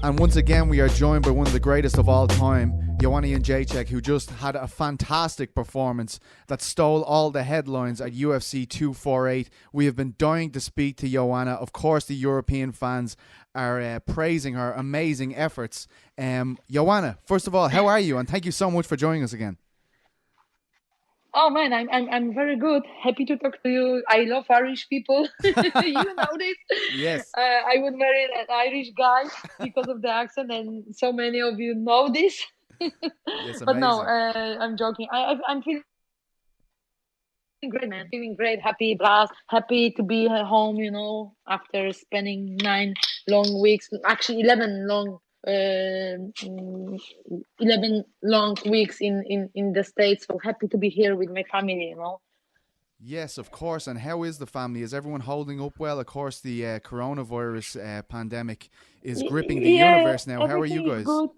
And once again, we are joined by one of the greatest of all time, Joanna Jedrzejczyk, who just had a fantastic performance that stole all the headlines at UFC 248. We have been dying to speak to Joanna. Of course, the European fans are praising her amazing efforts. Joanna, first of all, how are you? And thank you so much for joining us again. Oh man, I'm very good. Happy to talk to you. I love Irish people. You know this. Yes. I would marry an Irish guy because of the accent, and so many of you know this. Yes, But no, amazing. I'm joking. I'm feeling great, man. Feeling great, happy, blast, happy to be at home. After spending 9 long weeks, actually 11 long weeks in the States. So happy to be here with my family. Yes, of course. And how is the family? Is everyone holding up well? Of course, the coronavirus pandemic is gripping the Yeah, universe now. How are you everything is guys? good.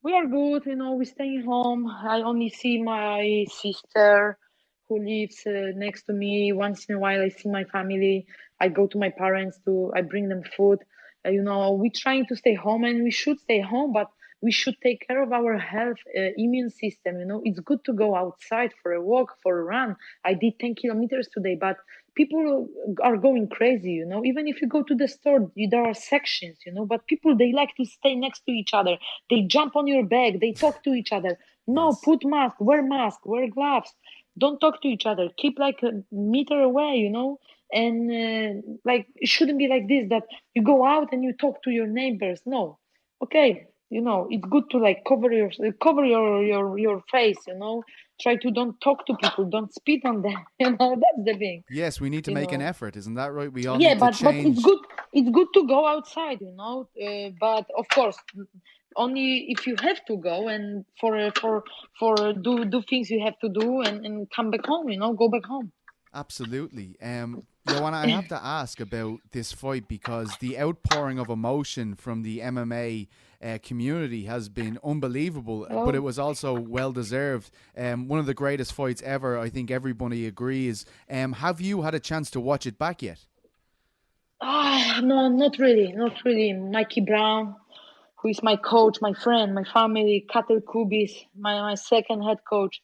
We are good, we're staying home. I only see my sister who lives next to me. Once in a while, I see my family. I go to my parents I bring them food. We're trying to stay home and we should stay home, but we should take care of our health, immune system. It's good to go outside for a walk, for a run. I did 10 kilometers today, but people are going crazy. Even if you go to the store, there are sections, but people, they like to stay next to each other. They jump on your back, they talk to each other. No, Yes. put mask, wear gloves. Don't talk to each other. Keep like a meter away. And like, it shouldn't be like this, that you go out and you talk to your neighbors. No. Okay, it's good to like cover your face. Try to don't talk to people, don't spit on them. That's the thing. Yes, we need to you make an know effort. Isn't that right? We all yeah, need to but it's change. good to go outside. But of course, only if you have to go, and for do things you have to do, and come back home. Go back home. Absolutely. Joanna, I have to ask about this fight because the outpouring of emotion from the MMA community has been unbelievable, but it Hello. was also well deserved. One of the greatest fights ever. I think everybody agrees. Have you had a chance to watch it back yet? No, not really, not really. Mikey Brown, who is my coach, my friend, my family, Kater Kubis, my second head coach.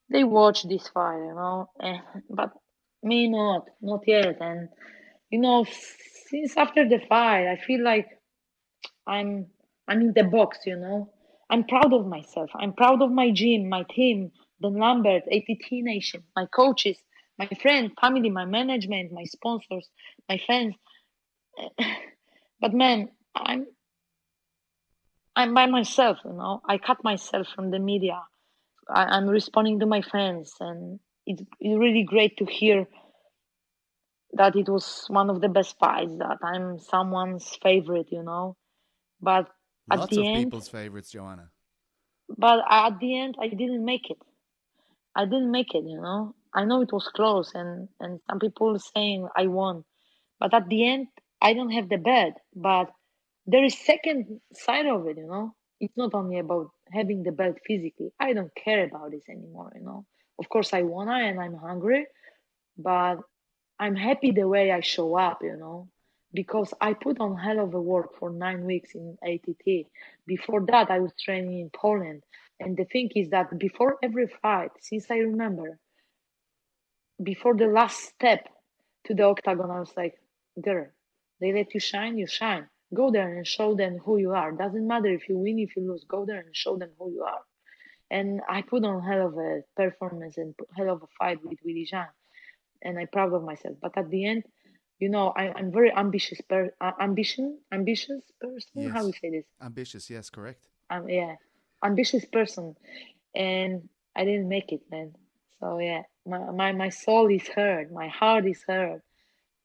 They watch this fight. But me not yet. And since after the fight, I feel like I'm I'm in the box. I'm proud of myself. I'm proud of my gym, my team, the Lambert, ATT Nation, my coaches, my friends, family, my management, my sponsors, my fans. But man, I'm by myself. I cut myself from the media. I'm responding to my fans, and it's really great to hear that it was one of the best fights, that I'm someone's favorite. But at Lots the of end, people's favorites, Joanna. I didn't make it. I didn't make it. I know it was close, and some people saying I won, but at the end, I don't have the belt. But there is second side of it. It's not only about having the belt physically. I don't care about this anymore. Of course, I wanna, and I'm hungry, but I'm happy the way I show up. Because I put on hell of a work for 9 weeks in ATT. Before that, I was training in Poland. And the thing is that before every fight, since I remember, before the last step to the octagon, I was like, girl, they let you shine, you shine. Go there and show them who you are. Doesn't matter if you win, if you lose. Go there and show them who you are. And I put on hell of a performance and hell of a fight with Willie Jean, and I'm proud of myself. But at the end, I'm very ambitious person. How we Yes. say this? Ambitious, yes, correct. Yeah, ambitious person, and I didn't make it, man. So yeah, my soul is hurt, my heart is hurt,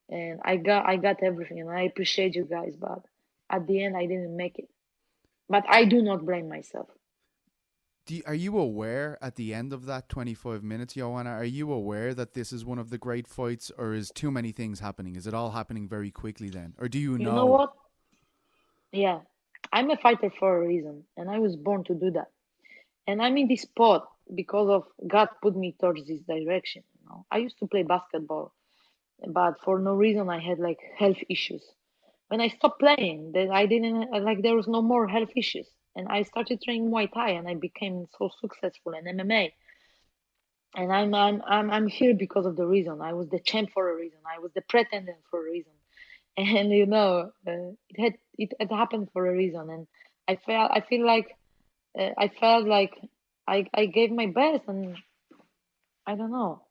and I got everything, and I appreciate you guys, but at the end, I didn't make it. But I do not blame myself. Are you aware at the end of that 25 minutes, Joanna, are you aware that this is one of the great fights, or is too many things happening? Is it all happening very quickly then? Or do you You know know? what? Yeah, I'm a fighter for a reason, and I was born to do that. And I'm in this spot because of God put me towards this direction. I used to play basketball, but for no reason I had like health issues. when I stopped playing, that I didn't like there was no more health issues, and I started training Muay Thai, and I became so successful in MMA. And I'm here because of the reason. I was the champ for a reason. I was the pretender for a reason, and it had happened for a reason. And I felt like I gave my best, and I don't know,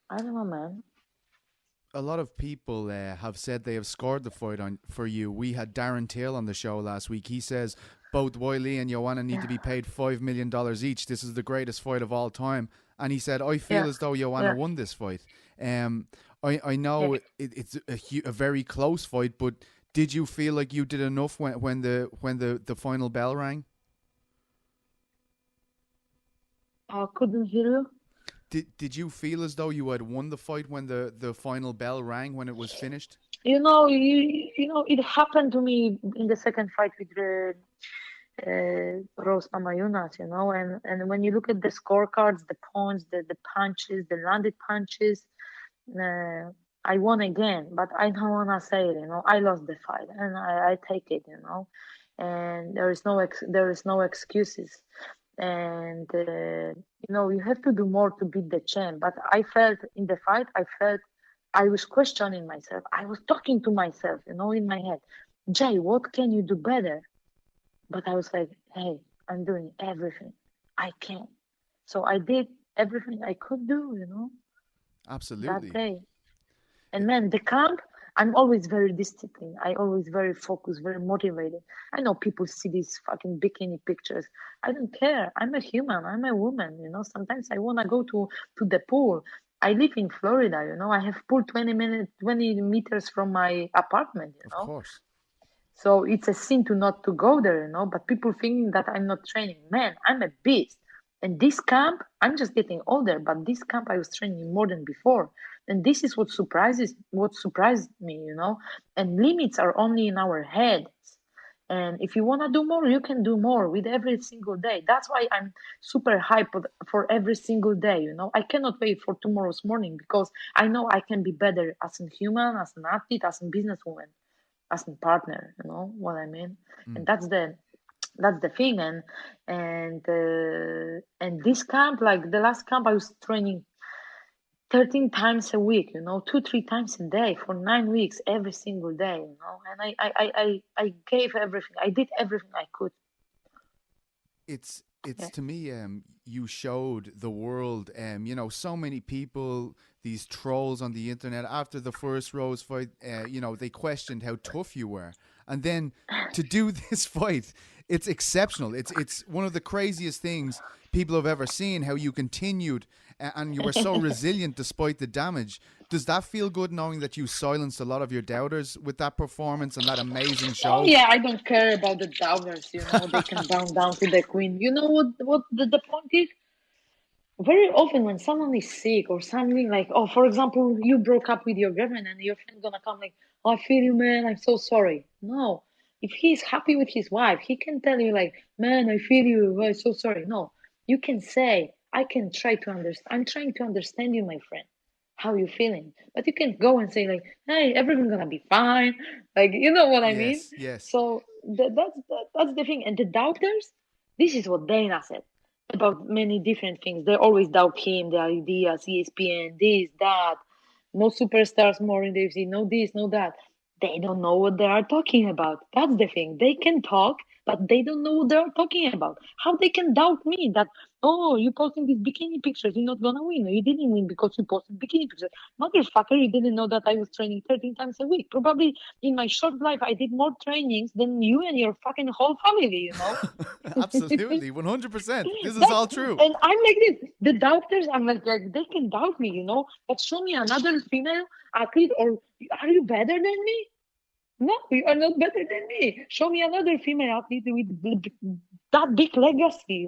man. A lot of people have said they have scored the fight for you. We had Darren Till on the show last week. He says both Wiley and Joanna need to be paid $5 million each. This is the greatest fight of all time. And he said, I feel Yeah, as though Joanna yeah, won this fight. I yeah. know it's a very close fight, but did you feel like you did enough when the final bell rang? I couldn't hear you. Did you feel as though you had won the fight when the final bell rang, when it was finished? It happened to me in the second fight with Rose Namajunas, and when you look at the scorecards, the points, the punches, the landed punches, uh, I won again, but I don't wanna say it, I lost the fight, and I take it, and there is no excuses, and you have to do more to beat the champ. But I felt in the fight, I was questioning myself. I was talking to myself, in my head, Jay, what can you do better? But I was like, hey, I'm doing everything I can. So I did everything I could do, that Absolutely. day. And man, the camp, I'm always very disciplined. I always very focused, very motivated. I know people see these fucking bikini pictures. I don't care. I'm a human. I'm a woman. Sometimes I wanna go to the pool. I live in Florida. I have pool 20 meters from my apartment. Of course. So it's a sin to not to go there. But people thinking that I'm not training. Man, I'm a beast. And this camp, I'm just getting older, but this camp I was training more than before. And this is what surprised me, And limits are only in our heads. And if you want to do more, you can do more with every single day. That's why I'm super hyped for every single day. I cannot wait for tomorrow's morning because I know I can be better as a human, as an athlete, as a businesswoman, as a partner. You know what I mean? And Mm. that's the thing. And this camp, like the last camp, I was training 13 times a week, 2-3 times a day for 9 weeks, every single day, and I gave everything. I did everything I could. It's Yeah. to me, you showed the world, so many people, these trolls on the internet after the first Rose fight, they questioned how tough you were, and then to do this fight, it's exceptional. It's one of the craziest things people have ever seen. How you continued, and you were so resilient despite the damage. Does that feel good, knowing that you silenced a lot of your doubters with that performance and that amazing Oh show? yeah, I don't care about the doubters. They can bow down to the queen. You know what the point is? Very often when someone is sick or something, like, oh, for example, you broke up with your girlfriend and your friend gonna come like, oh, I feel you, man, I'm so sorry. No, if he's happy with his wife, he can tell you like, man, I feel you, I'm so sorry. No, you can say, I can try to understand. I'm trying to understand you, my friend. How you feeling? But you can go and say like, hey, everything's gonna be fine. Like, you know what I mean? Yes, yes. So that's the thing. And the doubters, this is what Dana said about many different things. They always doubt him, the ideas, ESPN, this, that. No superstars more in the UFC, no this, no that. They don't know what they are talking about. That's the thing. They can talk, but they don't know what they are talking about. How they can doubt me that, oh, you posting these bikini pictures, you're not gonna win. You didn't win because you posted bikini pictures. Motherfucker, you didn't know that I was training 13 times a week. Probably in my short life, I did more trainings than you and your fucking whole family. Absolutely, 100%. This is That's all true. and I'm like this. The doctors, I'm like they can doubt me, but show me another female athlete, or are you better than me? No, you are not better than me. Show me another female athlete with that big legacy.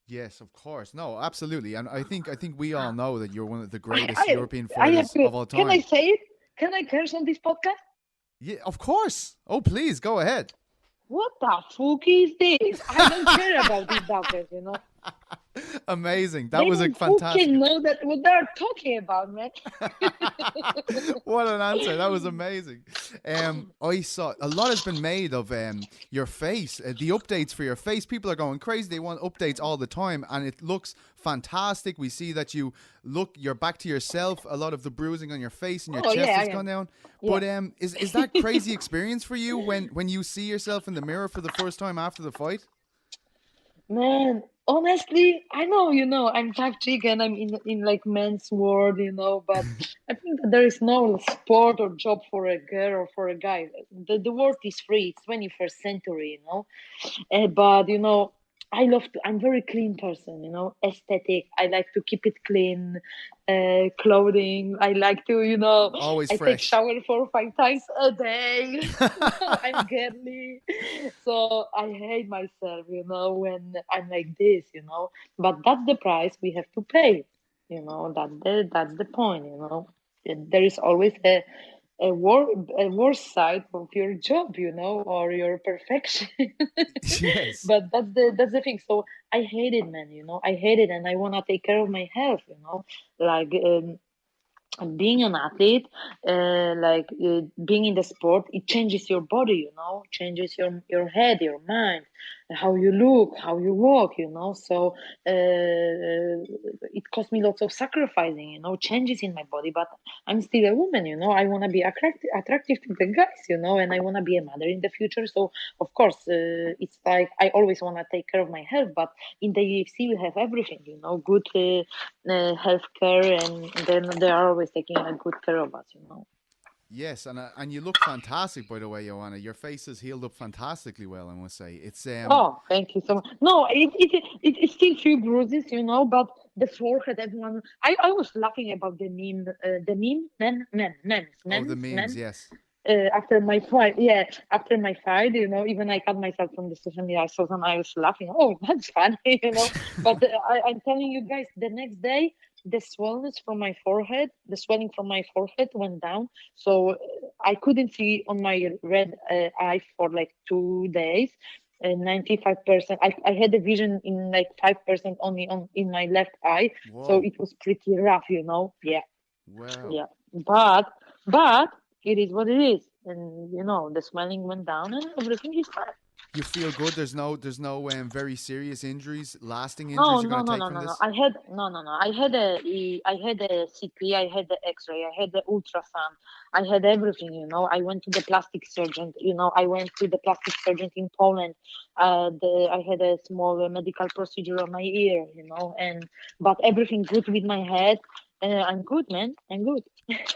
Yes, of course. No, absolutely. And I think we all know that you're one of the I, greatest I, European I have fighters to. of all Can I time. say it? Can I curse on this podcast? Yeah, of course. Oh, please go ahead. What the fuck is this? I don't care about these doctors. Amazing. That They was a don't fantastic. fucking know that what they're talking about, man. What an answer. That was amazing. I saw a lot has been made of your face, the updates for your face. People are going crazy. They want updates all the time, and it looks fantastic. We see that you're back to yourself. A lot of the bruising on your face and your Oh chest yeah, I has gone am. down. Yeah. But is that crazy experience for you when you see yourself in the mirror for the first time after the fight? Man, honestly, I know, I'm type chick and I'm in like men's world, but I think that there is no sport or job for a girl or for a guy. The world is free. It's 21st century, but I'm very clean person, aesthetic. I like to keep it clean, clothing. I like to, Always I take fresh. shower 4 or 5 times a day. I'm girly. So I hate myself, when I'm like this, but that's the price we have to pay. That's the point, There is always a, wor- a worse side of your job, or your perfection. Yes. But that's the thing. So I hate it, man. I hate it, and I wanna take care of my health. Like being an athlete, being in the sport, it changes your body. Changes your head, your mind, how you look, how you walk. So it cost me lots of sacrificing. Changes in my body, but I'm still a woman. I want to be attractive to the guys. And I want to be a mother in the future. So of course, it's like I always want to take care of my health, but in the UFC we have everything. Good healthcare, and then they are always taking a good care of us. Yes, and you look fantastic, by the way, Joanna. Your face has healed up fantastically well, I must say. It's Oh, thank you so much. No, it's still few bruises, but the forehead, everyone. I was laughing about oh, the men's memes, men. yes. After my fight, yeah, after my fight, even I cut myself from the social media. I saw them, I was laughing. Oh, that's funny, But I'm telling you guys, the next day, the swelling from my forehead went down. So I couldn't see on my red eye for like 2 days. 95%. I had a vision in like 5% only on in my left eye. So Whoa. it was pretty rough, Yeah, Wow. yeah. But it is what it is, and the swelling went down, and everything is fine. You feel good. There's no very serious injuries, lasting No, injuries you're no, gonna no, take no, from no, no. this? I had no, no, no. I had a CT. I had the X-ray. I had the ultrasound. I had everything. I went to the plastic surgeon. I went to the plastic surgeon in Poland. I had a small medical procedure on my ear. But everything good with my head. I'm good, man. I'm good.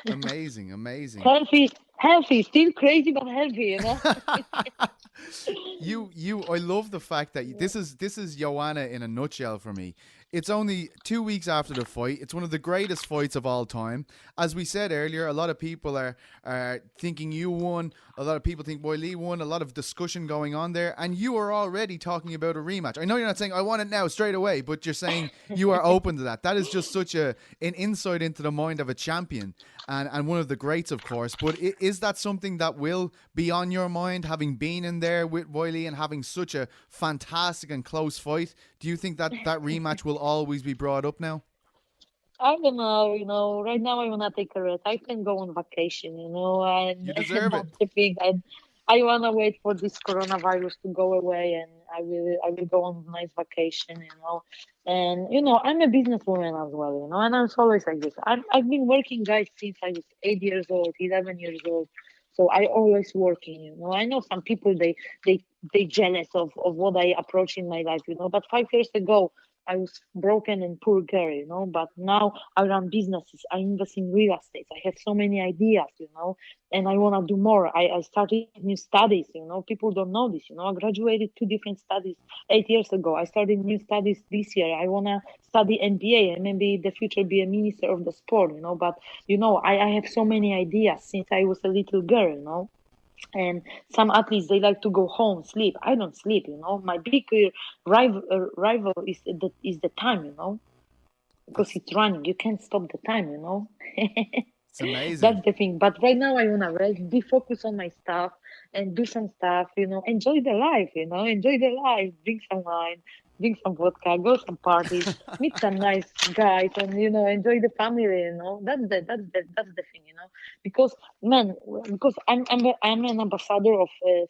Amazing, amazing. Healthy, still crazy but healthy. I love the fact that this is Joanna in a nutshell for me. It's only 2 weeks after the fight. It's one of the greatest fights of all time. As we said earlier, a lot of people are thinking you won. A lot of people think Boy Lee won. A lot of discussion going on there, and you are already talking about a rematch. I know you're not saying I want it now straight away, but you're saying you are open to that. That is just such an insight into the mind of a champion and one of the greats, of course. But is that something that will be on your mind, having been in there with Wiley and having such a fantastic and close fight? Do you think that rematch will always be brought up now? I don't know, right now I wanna take a rest. I can go on vacation, and You deserve it. that's the thing. I wanna wait for this coronavirus to go away, and I will go on a nice vacation. And I'm a businesswoman as well, and I'm always like this. I've been working, guys, since I was 8 years old, 11 years old. So I always working. I know some people they jealous of what I approach in my life. But 5 years ago I was broken and poor girl. But now I run businesses. I invest in real estate. I have so many ideas. And I want to do more. I started new studies. People don't know this. I graduated 2 different studies 8 years ago. I started new studies this year. I want to study MBA and maybe in the future be a minister of the sport. But, I have so many ideas since I was a little girl. And some athletes they like to go home sleep. I don't sleep. My big rival is the time. Because That's it's running, you can't stop the time. it's amazing. That's the thing. But right now I wanna rest, be focused on my stuff and do some stuff. Enjoy the life. Enjoy the life, drink some wine, drink some vodka, go some parties, meet some nice guys, and enjoy the family. That's the thing. Because man, because I'm an ambassador of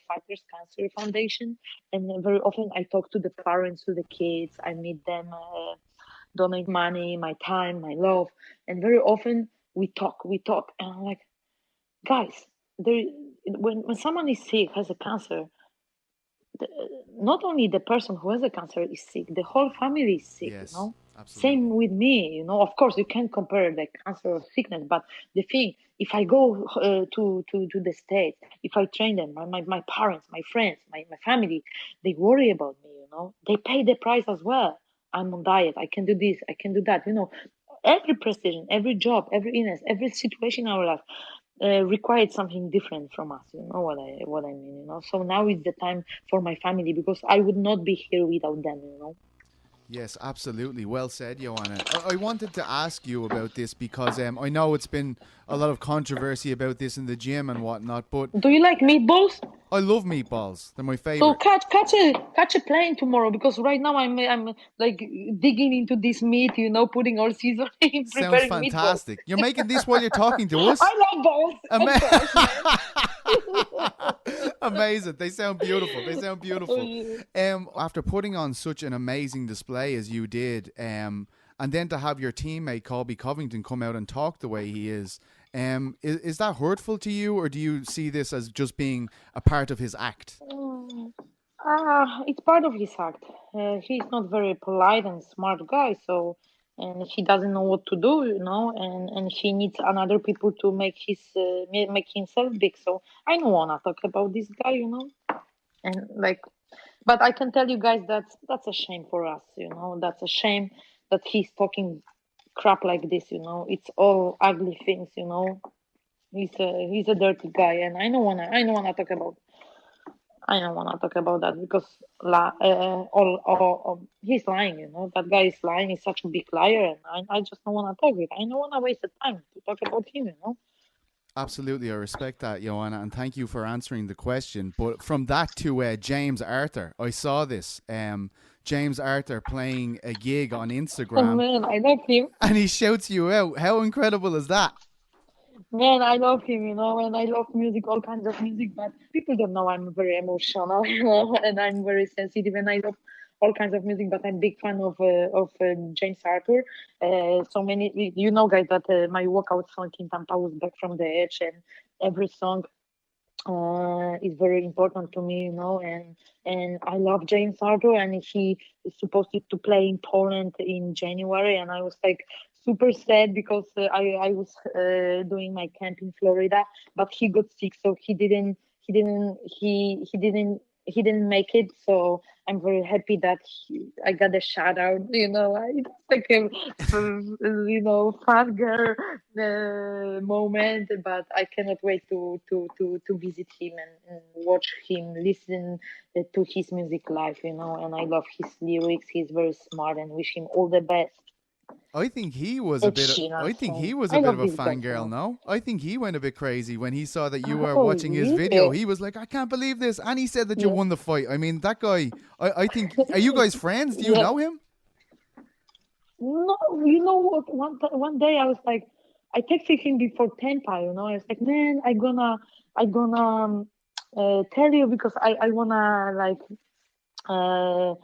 Fighters Cancer Foundation, and very often I talk to the parents, to the kids. I meet them, donate money, my time, my love, and very often we talk, and I'm like, guys, there when someone is sick, has a cancer, the, not only the person who has the cancer is sick, the whole family is sick. Yes, Same absolutely. with me. Of course, you can't compare the cancer or sickness, but the thing, if I go to the States, if I train them, my parents, my friends, my family, they worry about me. They pay the price as well. I'm on diet. I can do this. I can do that. Every precision, every job, every illness, every situation in our life required something different from us. You know what I mean. So now is the time for my family, because I would not be here without them. Yes, absolutely. Well said, Joanna. I wanted to ask you about this because I know it's been a lot of controversy about this in the gym and whatnot, but Do you like meatballs? I love meatballs. They're my So favorite. catch a plane tomorrow, because right now I'm like digging into this meat, putting all seasoning, Sounds preparing meatballs. fantastic. You're making this while you're talking to us? I love balls, of course, man. Amazing. They sound beautiful. They sound Oh, beautiful. yeah. After putting on such an amazing display as you did, and then to have your teammate Colby Covington come out and talk the way he is that hurtful to you, or do you see this as just being a part of his act? Mm. It's part of his act. He's not very polite and smart guy, so, and he doesn't know what to do, and he needs another people to make himself big. So I don't wanna talk about this guy, and like, but I can tell you guys that that's a shame for us. That's a shame that he's talking crap like this. It's all ugly things. He's a dirty guy, and I don't wanna talk about. I don't want to talk about that, because he's lying. That guy is lying. He's such a big liar, and I just don't want to talk with. I don't want to waste the time to talk about him. Absolutely, I respect that, Joanna, and thank you for answering the question. But from that to James Arthur, I saw this. James Arthur playing a gig on Oh Instagram, man, I love him. and he shouts you out. How incredible is that? Man, I love him. And I love music, all kinds of music. But people don't know I'm very emotional, and I'm very sensitive, and I love all kinds of music. But I'm big fan of James Arthur. So many, guys, that my workout song in Tampa was Back from the Edge, and every song is very important to me, and I love James Arthur, and he is supposed to play in Poland in January, and I was like super sad, because I was doing my camp in Florida, but he got sick, so he didn't make it. So I'm very happy that I got a shout out. It's like a fun girl moment, but I cannot wait to visit him, and watch him, listen to his music live. And I love his lyrics. He's very smart, and wish him all the best. I think he was a Ed bit. Sheeran, I think he so was a I bit love of a this guy. fangirl. No, I think he went a bit crazy when he saw that you were Oh, watching his video. really? He was like, "I can't believe this," and he said that you Yeah. won the fight. I mean, that guy. I think. Are you guys friends? Do you Yeah. know him? No, you know what? One day I was like, I texted him before Tampa. I was like, man, I gonna tell you, because I wanna, like, uh,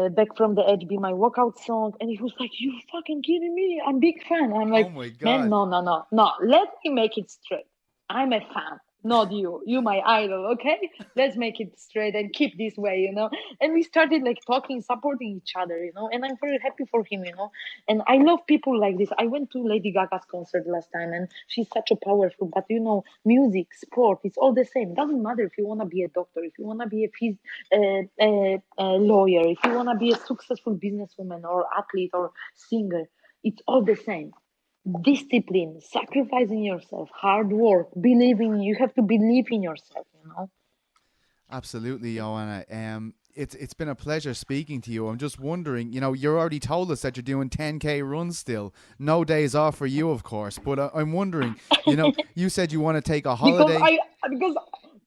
Back from the Edge be my workout song, and he was like, you fucking kidding me? I'm big fan. I'm Oh like, my man, god. no, no, no, no. Let me make it straight. I'm a fan, not you. You my idol, okay? Let's make it straight and keep this way. And we started like talking, supporting each other. And I'm very happy for him. And I love people like this. I went to Lady Gaga's concert last time, and she's such a powerful. But music, sport, it's all the same. Doesn't matter if you wanna be a doctor, if you wanna be a lawyer, if you wanna be a successful businesswoman or athlete or singer, it's all the same. Discipline, sacrificing yourself, hard work, believing. You have to believe in yourself. Absolutely, Joanna. It's been a pleasure speaking to you. I'm just wondering, you already told us that you're doing 10K runs still. No days off for you, of course. But I'm wondering, you said you want to take a because holiday. I because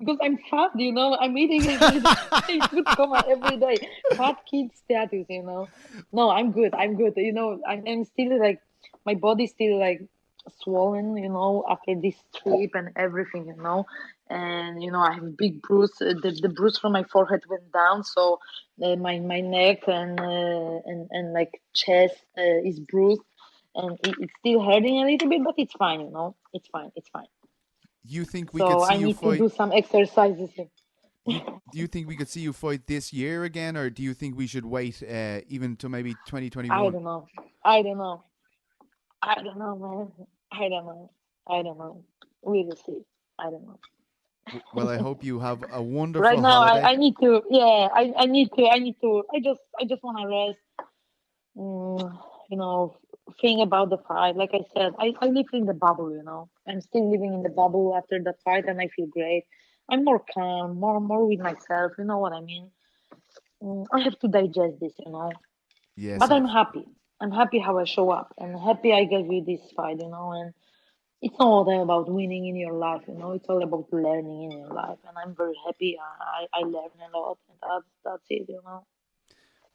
because I'm fat, you know. I'm eating every day. Food coma every day. Fat kid status, you know. No, I'm good. I'm good. You know, I'm still like, my body's still like swollen, you know, after this trip and everything, you know. And you know, I have a big bruise. The bruise from my forehead went down, so my neck and like chest is bruised, and it's still hurting a little bit, but it's fine, you know. It's fine. It's fine. You think we could So see I you need to fight? do some exercises. Do you think we could see you fight this year again, or do you think we should wait even to maybe I 2021? don't know. I don't know. I don't know, man. I don't know. I don't know. We will see. I don't know. Well, I hope you have a Right wonderful now, holiday. I need to. Yeah, I need to. I just want to rest. You know, think about the fight. Like I said, I live in the bubble. You know, I'm still living in the bubble after the fight, and I feel great. I'm more calm, more with myself. You know what I mean? I have to digest this. You know. Yes, But I'm happy. I'm happy how I show up. I'm happy I gave you this fight, you know, and it's not all about winning in your life, you know, it's all about learning in your life. And I'm very happy. I learned a lot, and that's it, you know.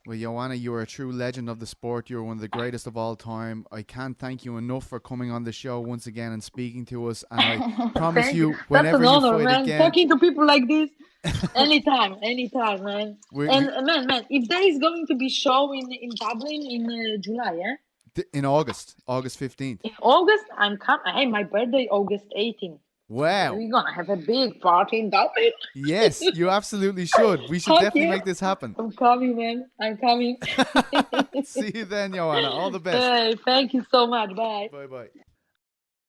well, Joanna, you are a true legend of the sport. You're one of the greatest of all time. I can't thank you enough for coming on the show once again and speaking to us. And I promise Thank you. you, That's whenever an you honor, fight man. again, Talking to people like this, anytime, man. we And man, if there is going to be show in Dublin in July, yeah, in August 15th. in August, I'm coming. Hey, my birthday, August 18th. Wow. We're gonna have a big party in Dublin. Yes, you absolutely should. We should Fuck definitely yeah. make this happen. I'm coming, man. I'm coming. See you then, Joanna. All the best. Hey, thank you so much. Bye. Bye bye.